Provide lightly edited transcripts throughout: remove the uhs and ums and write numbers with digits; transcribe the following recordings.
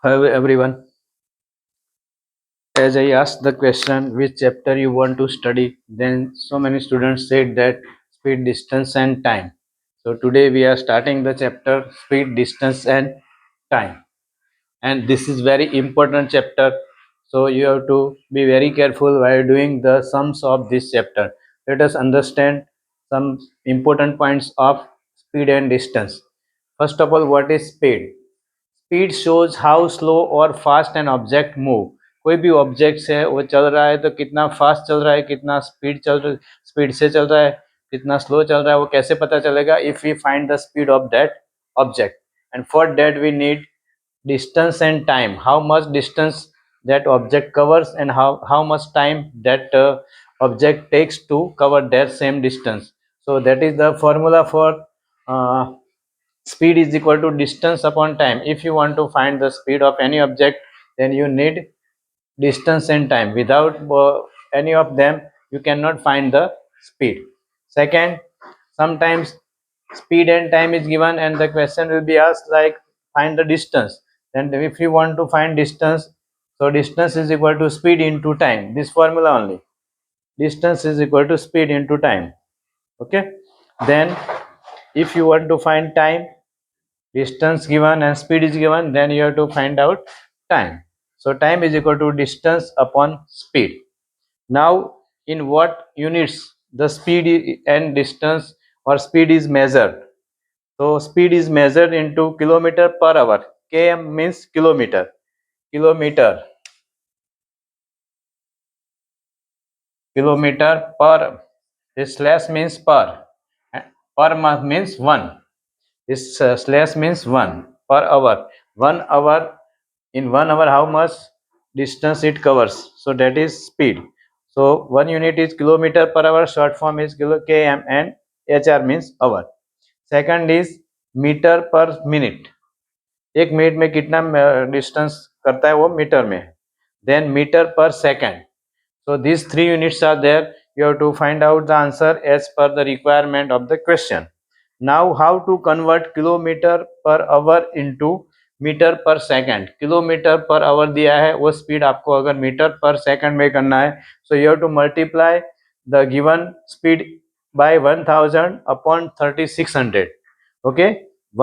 Hello everyone. As I asked the question which chapter you want to study, then so many students said that speed, distance and time. So today we are starting the chapter speed, distance and time. And this is very important chapter. So you have to be very careful while doing the sums of this chapter. Let us understand some important points of speed and distance. First of all, what is speed? Speed shows how slow और fast an object move. कोई भी object है वो चल रहा है तो कितना फास्ट चल रहा है, कितना स्पीड से चल रहा है, कितना स्लो चल रहा है, वो कैसे पता चलेगा? If we find the speed of that object, and for that we need distance and time, how much distance that object covers and how much time that object takes to cover that same distance. So that is the formula for uh, speed is equal to distance upon time. If you want to find the speed of any object, then you need distance and time. Without any of them you cannot find the speed. Second, sometimes speed and time is given and the question will be asked like find the distance. Then if you want to find distance, so distance is equal to speed into time, this formula only. Distance is equal to speed into time. Okay, then if you want to find time, distance given and speed is given, then you have to find out time. So time is equal to distance upon speed. Now in what units the speed and distance or speed is measured? So speed is measured into kilometer per hour. Km means kilometer. Kilometer. Kilometer per. This slash means per. Per month means one. This slash means 1 per hour. 1 hour, in 1 hour how much distance it covers? So that is speed. So one unit is kilometer per hour, short form is km, and hr means hour. Second is metre per minute. एक मिनट में कितना distance करता है वो metre में. Then metre per second. So these three units are there. You have to find out the answer as per the requirement of the question. Now how to convert kilometer per hour into metre per second. Kilometre per hour दिया है, वो speed आपको अगर metre per second में करना है, सो you have to multiply the given speed bye 1000 upon 3600. Okay,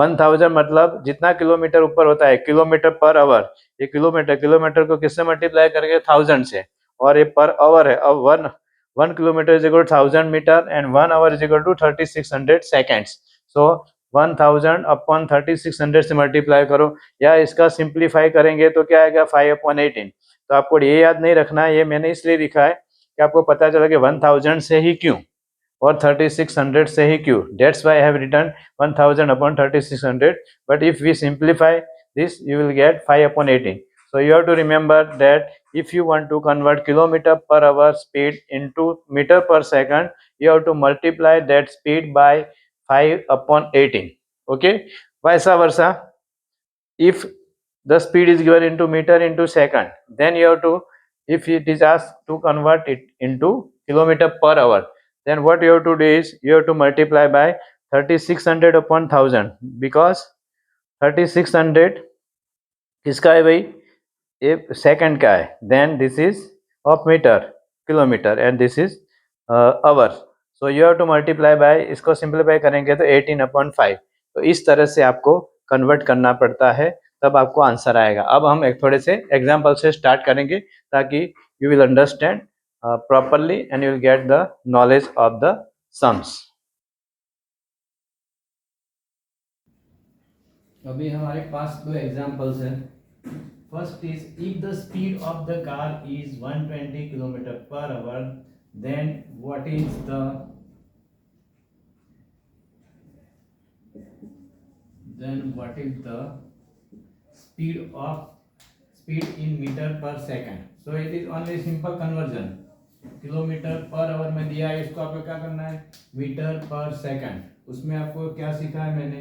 1000 मतलब जितना किलोमीटर ऊपर होता है, किलोमीटर पर आवर. ये किलोमीटर को किससे मल्टीप्लाई करेंगे? 1000 से. और ये पर आवर है. अब one kilometre is equal to 1000 metre and 1 hour is equal to 3600 seconds. So 1000 upon 3600 से मल्टीप्लाई करो, या इसका सिंप्लीफाई करेंगे तो क्या आएगा? 5/18. तो आपको ये याद नहीं रखना है, ये मैंने इसलिए लिखा है कि आपको पता चला कि 1000 से ही क्यों और 3600 से ही क्यों. That's why I have written 1000 upon 3600. But if we simplify this, you will get 5/18. So you have to remember that if you want to convert kilometer per hour speed into meter per second, you have to multiply that speed by 5/18. Okay, vice versa, if the speed is given into meter into second, then you have to, if it is asked to convert it into kilometer per hour, then what you have to do is you have to multiply by 3600 upon 1000, because 3600 किसका है भाई? ये second का है. Then this is of metre, kilometre, and this is hour. So you have to multiply by, इसको simplify करेंगे तो 18/5. तो इस तरह से आपको कन्वर्ट करना पड़ता है, तब आपको आंसर आएगा. अब हम एक थोड़े से एग्जाम्पल से स्टार्ट करेंगे ताकि you will understand properly and you will get the knowledge of the sums. अभी हमारे पास दो एग्जाम्पल्स हैं. First is, if the speed of the car is 120 km per hour, then what is the speed in meter per second. So it is only simple conversion. Kilometre per our में दिया है, इसको आपको क्या करना है? Metre per second. उसमें आपको क्या सीखा है मैंने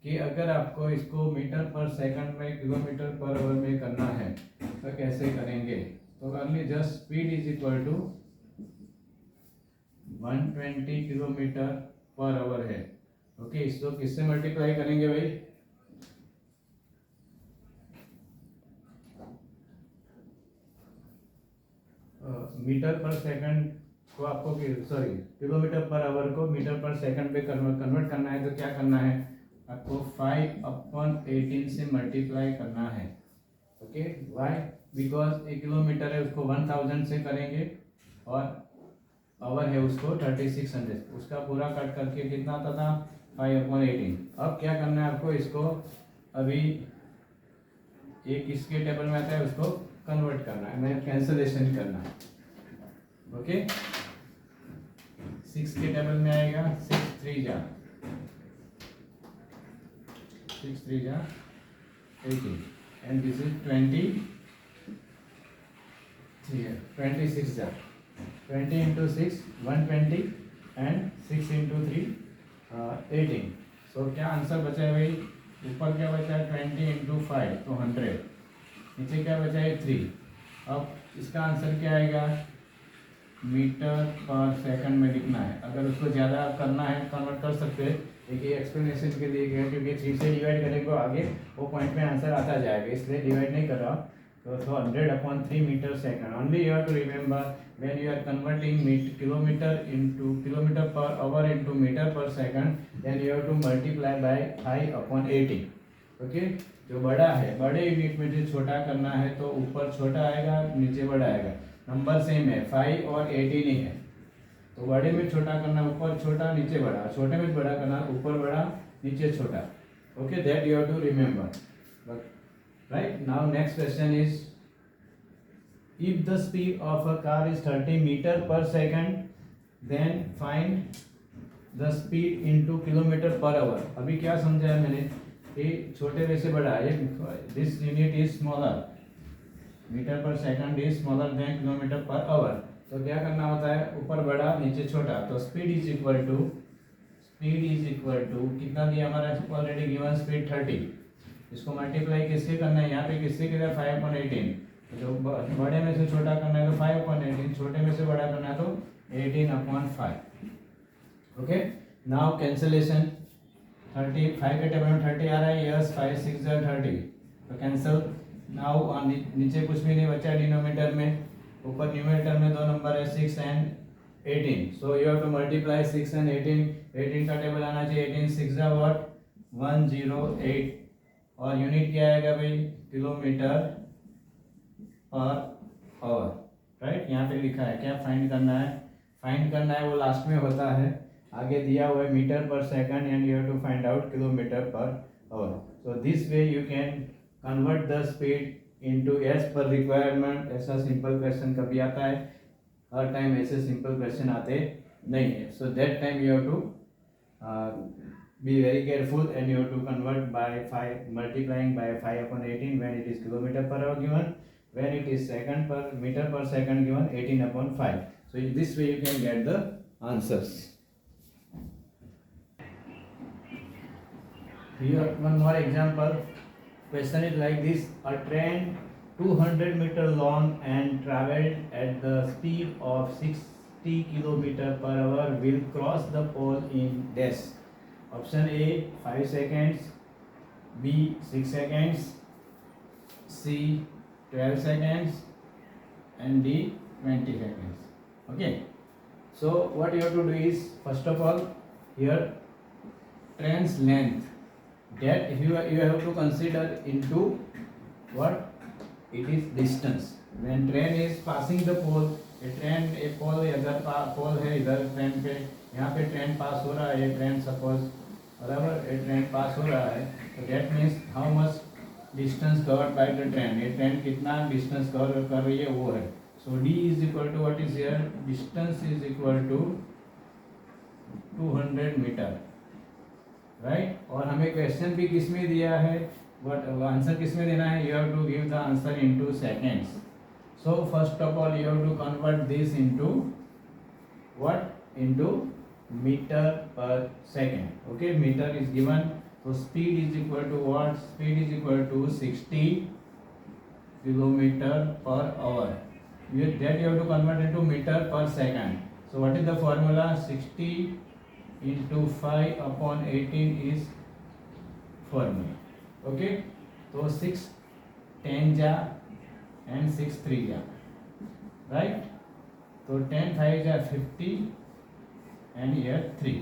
कि अगर आपको इसको मीटर पर सेकंड में किलोमीटर पर आवर में करना है तो कैसे करेंगे? तो early just speed is equal to 120 kilometre per hour है. ओके, इसको किससे मल्टीप्लाई करेंगे भाई? मीटर पर सेकंड को आपको सॉरी किलोमीटर पर आवर को मीटर पर सेकंड पे कन्वर्ट करना है तो क्या करना है, आपको 5/18 से मल्टीप्लाई करना है। Okay, why? बिकॉज एक किलोमीटर है उसको 1000 से करेंगे और आवर है उसको 3600, उसका पूरा कट करके कितना आता था 5/18। अब क्या करना है आपको, इसको अभी एक इसके टेबल में आता है उसको कन्वर्ट करना है, मैं कैंसलेशन करना है। ओके, 6 के टेबल में आएगा 6 3 जा 18 एंड दिस इज 26 जा 20 into 6 120 एंड 6 into 3 18। सो क्या आंसर बचा है भाई, ऊपर क्या बचा है 20 into 5 तो 100, नीचे क्या बचा है 3। अब इसका आंसर क्या आएगा, मीटर पर सेकंड में लिखना है। अगर उसको ज़्यादा करना है कन्वर्ट कर सकते हैं, देखिए एक्सप्लेनेशन के लिए गया क्योंकि 3 से डिवाइड करेंगे आगे वो पॉइंट में आंसर आता जाएगा, इसलिए डिवाइड नहीं कर रहा। तो 100/3 metre second. Only you have to remember when you are converting kilometre per hour into metre per second, then you have to multiply by 5/18। Okay, जो बड़ा है बड़े यूनिट में जो छोटा करना है तो ऊपर छोटा आएगा नीचे बड़ा आएगा, नंबर सेम है 5 और 18 ही है, तो बड़े में छोटा करना ऊपर छोटा नीचे बड़ा, छोटे में बड़ा करना ऊपर बड़ा नीचे छोटा। Okay, that you have to remember. Right, now next question is if the speed of a car is 30 meter per second then find the speed into kilometer per hour। अभी क्या समझा है मैंने कि छोटे में से बड़ा है, this unit is smaller, metre per second is smaller than kilometre per hour, तो क्या करना होता है ऊपर बड़ा नीचे छोटा। तो स्पीड इज इक्वल टू कितना दिया हमारा ऑलरेडी गिवन स्पीड 30, इसको मल्टीप्लाई किससे करना है, यहाँ पे किससे किया 5/18, जो बड़े में से छोटा करना है तो 5/18, छोटे में से बड़ा करना है तो 18/5। ओके, नाउ कैंसलेशन 35 के टेबल में 30 आ रहा है, यस 5 6 30, तो कैंसल। नाउ नीचे कुछ भी नहीं बचा डिनोमिनेटर में, ऊपर न्यूमरेटर में दो नंबर है 6 and 18, so you have to multiply 6 and 18 का टेबल आना चाहिए, 18 6 व्हाट 108, और यूनिट क्या आएगा भाई किलोमीटर पर आवर। राइट, यहाँ पे लिखा है क्या फाइंड करना है, फाइंड करना है वो लास्ट में होता है, आगे दिया हुआ है metre per second and you have to find out kilometre per hour. So this way you can convert the speed into as per requirement. ऐसा सिंपल क्वेश्चन कभी आता है, हर टाइम ऐसे सिंपल क्वेश्चन आते नहीं है, so that time you have to be very careful and you have to convert by 5 multiplying by 5/18 when it is kilometre per hour given, when it is second per meter per second given 18/5, so in this way you can get the answers. Here one more example, question is like this, a train 200 meter long and traveled at the speed of 60 km per hour will cross the pole in dash. Option A 5 seconds, B 6 seconds, C 12 seconds and D 20 seconds. Okay, so what you have to do is first of all here train's length, that you have to consider into what it is distance। when train is passing the pole, एक पोल इधर पोल है इधर train पे, यहाँ पे train pass हो रहा है, ट्रेन सपोज बराबर ट्रेन पास हो रहा है, तो that means how much distance covered by the train, ये ट्रेन कितना डिस्टेंस कवर कर रही है वो है। So D is equal to what is here, distance is equal to 200 metre. Right, और हमें क्वेश्चन भी किस में दिया है, बट आंसर किस में देना है, you have to give the answer into seconds. So first of all you have to convert this into what, into metre per second. Okay, metre is given, so speed is equal to what, speed is equal to 60 kilometer per hour, that you have to convert into meter per second। so what is the formula, 60 into 5/18 is formula। okay, so 6 10 ja and 6 3 ja, right, तो 10 5 जा 50 and here 3.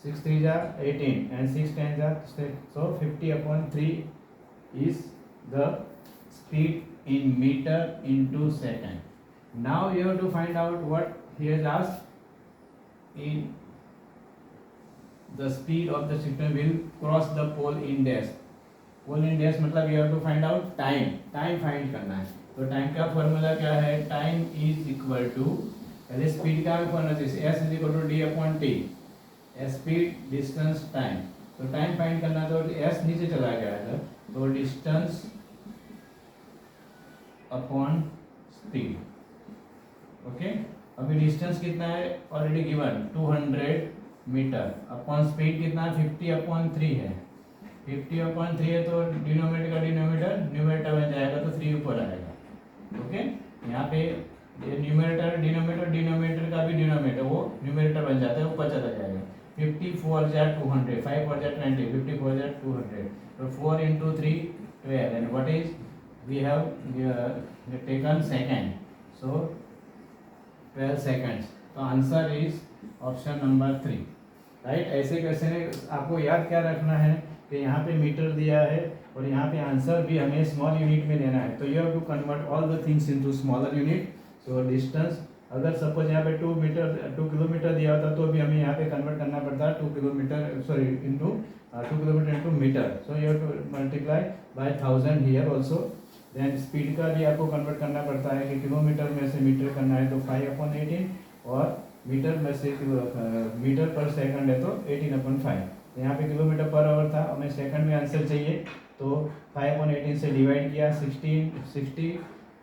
6 3 जा 18 and 6 10 जा, so 50 upon 3 is the speed in meter into second. Now you have to find out what he has asked. In the speed of the shifter will cross the pole in dash. Pole in dash मतलब you have to find out time, time find करना है. तो time का formula क्या है? Time is equal to, पहले speed का formula चाहिए, S is equal to D upon T, speed distance time. तो टाइम फाइंड करना तो एस नीचे चला गया है, तो डिस्टेंस अपॉन स्पीड. ओके, अभी डिस्टेंस कितना है already given 200 metre, upon speed कितना है 50 अपॉन 3 है. 50 अपॉन 3 है तो डिनोमिनेटर का डिनोमिनेटर न्यूमरेटर बन जाएगा, तो 3 ऊपर आएगा. ओके, यहाँ पे न्यूमरेटर डिनोमिनेटर, डिनोमिनेटर का भी डिनोमिनेटर वो न्यूमरेटर बन जाता है, ऊपर चला जाएगा. 54 जा 200, 5 4 जा 20, 54 जा 200, तो 4 into 3 12, and what is we have taken second, so 12 seconds. तो answer is option number 3. Right. ऐसे क्वेश्चन है, आपको याद क्या रखना है कि यहाँ पे मीटर दिया है और यहाँ पे आंसर भी हमें स्मॉल यूनिट में लेना है, तो you have to convert all the things into smaller unit. So distance, अगर सपोज यहाँ पे 2 किलोमीटर दिया होता तो भी हमें यहाँ पे कन्वर्ट करना पड़ता है 2 kilometre, sorry into 2 kilometre into metre. So you have to multiply by 1000 here also. Then speed का भी आपको कन्वर्ट करना पड़ता है कि किलोमीटर में से मीटर करना है तो 5/18, और मीटर में से मीटर पर सेकंड है तो 18/5. तो यहाँ पे किलोमीटर पर आवर था, हमें सेकंड में आंसर चाहिए, तो 5/18 से डिवाइड किया. 60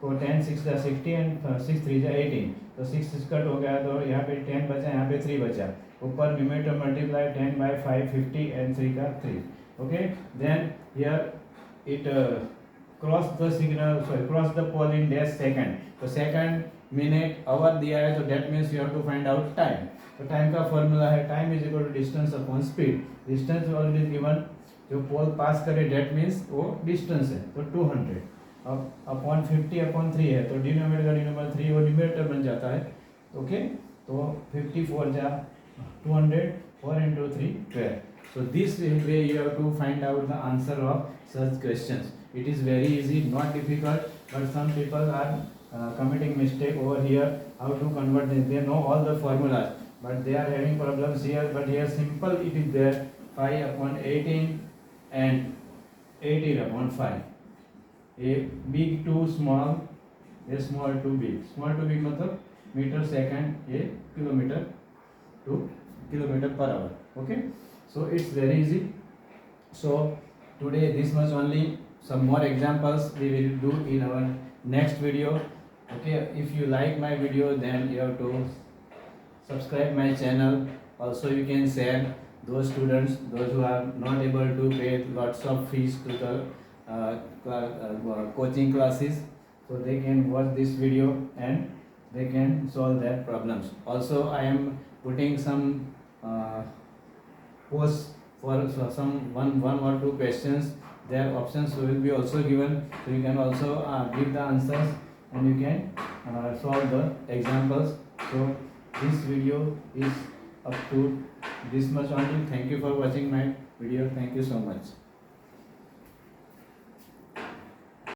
को 10 6 जा 60 एंड 6 3 जा 18, तो 6 कट हो गया, तो यहाँ पे 10 बचा, यहाँ पे 3 बचा. ऊपर न्यूमरेटर मल्टीप्लाई 10/5 50 एंड 3 का 3. Okay, then here it cross the signal, sorry cross the pole in dash second. तो सेकंड, मिनट, आवर दिया है, तो that means you have to find out time. तो टाइम का फॉर्मूला है time is equal to distance upon speed. Distance already given, जो pole पास करे that means वो डिस्टेंस है, तो 200. अब अपॉन 50 अपॉन 3 है, तो डिनोमिनेटर का डिनोमिनेटर 3 वो न्यूमरेटर बन जाता है. ओके, तो 54 जा 200, 4 into 3 12. So this way you have to find out the answer of such questions. It is very easy, not difficult, but some people are committing mistake over here. How to convert this? They know all the formulas, but they are having problems here. But here simple it is there, 5/18 and 18/5. A big to small, a small to big. Small to big मतलब metre second, a kilometre to kilometer per hour. Okay, so it's very easy. So today this much only. Some more examples we will do in our next video. Okay, if you like my video, then you have to subscribe my channel. Also you can share those students, those who are not able to pay lots of fees to the coaching classes, so they can watch this video and they can solve their problems. Also I am putting some posts for some one or two questions. Their options will be also given, so you can also give the answers and you can solve the examples. So this video is up to this much only. Thank you for watching my video. Thank you so much.